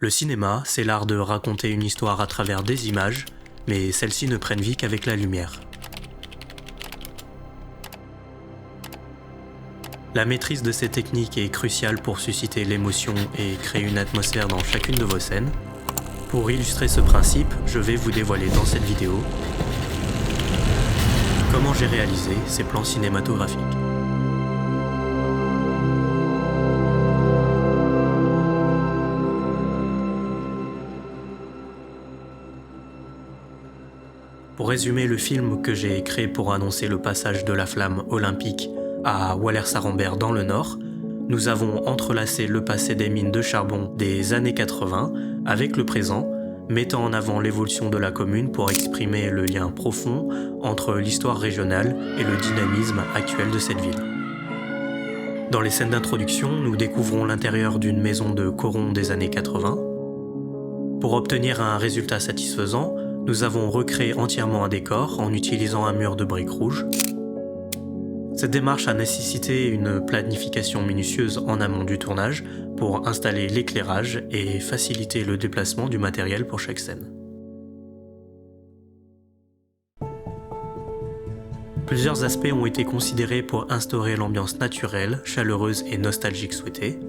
Le cinéma, c'est l'art de raconter une histoire à travers des images, mais celles-ci ne prennent vie qu'avec la lumière. La maîtrise de ces techniques est cruciale pour susciter l'émotion et créer une atmosphère dans chacune de vos scènes. Pour illustrer ce principe, je vais vous dévoiler dans cette vidéo comment j'ai réalisé ces plans cinématographiques. Pour résumer le film que j'ai créé pour annoncer le passage de la flamme olympique à Walers-Arambert dans le Nord, nous avons entrelacé le passé des mines de charbon des années 80 avec le présent, mettant en avant l'évolution de la commune pour exprimer le lien profond entre l'histoire régionale et le dynamisme actuel de cette ville. Dans les scènes d'introduction, nous découvrons l'intérieur d'une maison de Coron des années 80. Pour obtenir un résultat satisfaisant, nous avons recréé entièrement un décor en utilisant un mur de briques rouges. Cette démarche a nécessité une planification minutieuse en amont du tournage pour installer l'éclairage et faciliter le déplacement du matériel pour chaque scène. Plusieurs aspects ont été considérés pour instaurer l'ambiance naturelle, chaleureuse et nostalgique souhaitée.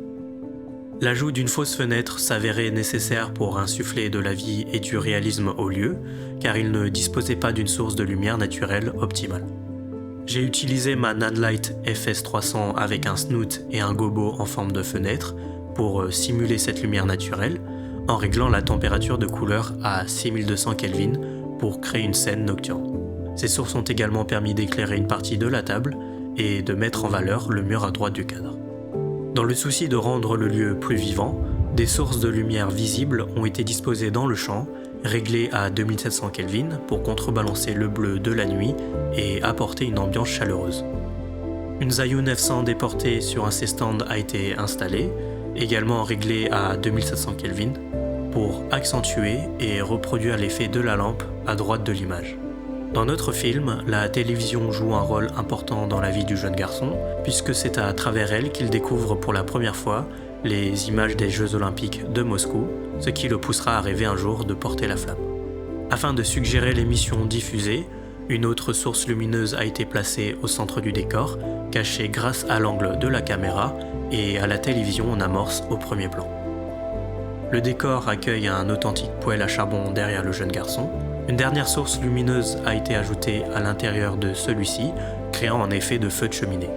L'ajout d'une fausse fenêtre s'avérait nécessaire pour insuffler de la vie et du réalisme au lieu, car il ne disposait pas d'une source de lumière naturelle optimale. J'ai utilisé ma Nanlite FS300 avec un snoot et un gobo en forme de fenêtre pour simuler cette lumière naturelle, en réglant la température de couleur à 6200 Kelvin pour créer une scène nocturne. Ces sources ont également permis d'éclairer une partie de la table et de mettre en valeur le mur à droite du cadre. Dans le souci de rendre le lieu plus vivant, des sources de lumière visibles ont été disposées dans le champ, réglées à 2700 Kelvin pour contrebalancer le bleu de la nuit et apporter une ambiance chaleureuse. Une Zhiyun F100 déportée sur un C-stand a été installée, également réglée à 2700 Kelvin, pour accentuer et reproduire l'effet de la lampe à droite de l'image. Dans notre film, la télévision joue un rôle important dans la vie du jeune garçon, puisque c'est à travers elle qu'il découvre pour la première fois les images des Jeux Olympiques de Moscou, ce qui le poussera à rêver un jour de porter la flamme. Afin de suggérer l'émission diffusée, une autre source lumineuse a été placée au centre du décor, cachée grâce à l'angle de la caméra et à la télévision en amorce au premier plan. Le décor accueille un authentique poêle à charbon derrière le jeune garçon. Une dernière source lumineuse a été ajoutée à l'intérieur de celui-ci, créant un effet de feu de cheminée.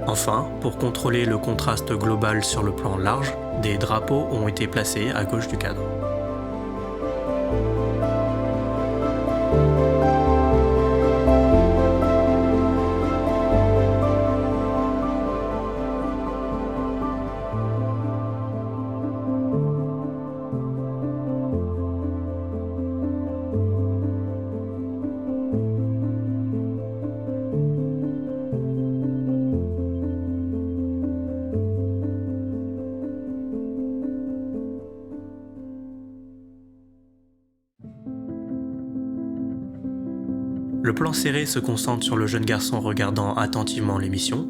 Enfin, pour contrôler le contraste global sur le plan large, des drapeaux ont été placés à gauche du cadre. Le plan serré se concentre sur le jeune garçon regardant attentivement l'émission.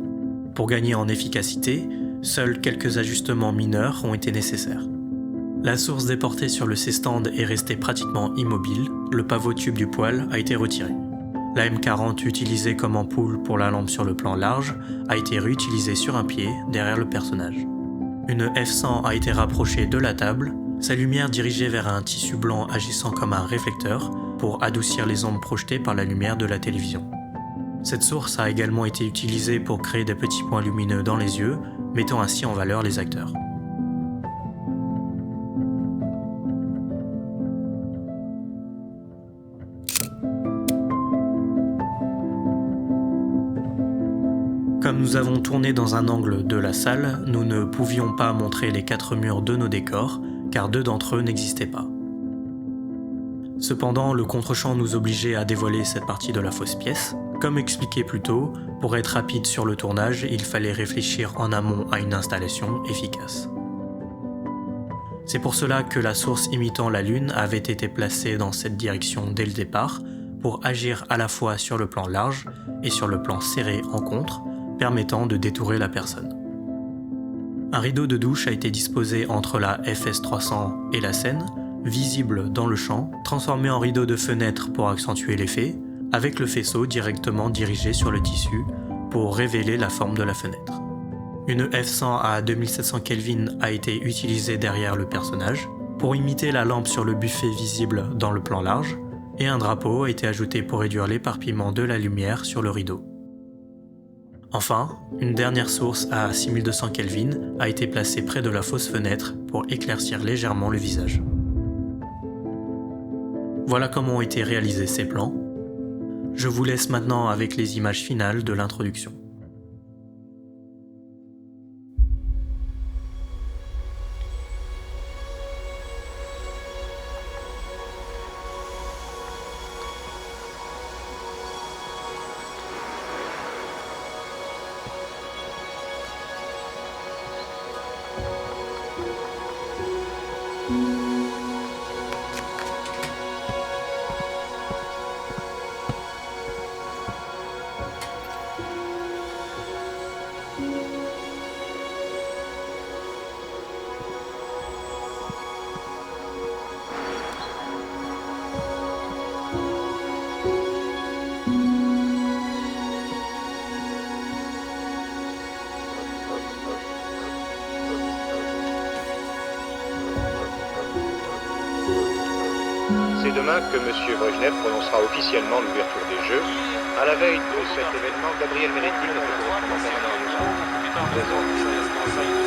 Pour gagner en efficacité, seuls quelques ajustements mineurs ont été nécessaires. La source déportée sur le C-stand est restée pratiquement immobile, le pavot tube du poêle a été retiré. La M40 utilisée comme ampoule pour la lampe sur le plan large a été réutilisée sur un pied derrière le personnage. Une F100 a été rapprochée de la table, sa lumière dirigée vers un tissu blanc agissant comme un réflecteur pour adoucir les ombres projetées par la lumière de la télévision. Cette source a également été utilisée pour créer des petits points lumineux dans les yeux, mettant ainsi en valeur les acteurs. Comme nous avons tourné dans un angle de la salle, nous ne pouvions pas montrer les 4 murs de nos décors, car 2 d'entre eux n'existaient pas. Cependant, le contre-champ nous obligeait à dévoiler cette partie de la fausse pièce. Comme expliqué plus tôt, pour être rapide sur le tournage, il fallait réfléchir en amont à une installation efficace. C'est pour cela que la source imitant la Lune avait été placée dans cette direction dès le départ, pour agir à la fois sur le plan large et sur le plan serré en contre, permettant de détourer la personne. Un rideau de douche a été disposé entre la FS300 et la scène, visible dans le champ, transformé en rideau de fenêtre pour accentuer l'effet, avec le faisceau directement dirigé sur le tissu pour révéler la forme de la fenêtre. Une F100 à 2700 Kelvin a été utilisée derrière le personnage pour imiter la lampe sur le buffet visible dans le plan large, et un drapeau a été ajouté pour réduire l'éparpillement de la lumière sur le rideau. Enfin, une dernière source à 6200 Kelvin a été placée près de la fausse fenêtre pour éclaircir légèrement le visage. Voilà comment ont été réalisés ces plans. Je vous laisse maintenant avec les images finales de l'introduction. C'est demain que M. Brejnev prononcera officiellement l'ouverture des Jeux. À la veille de cet événement, Gabriel Mérétine, notre correspondant permanent à Moscou, présente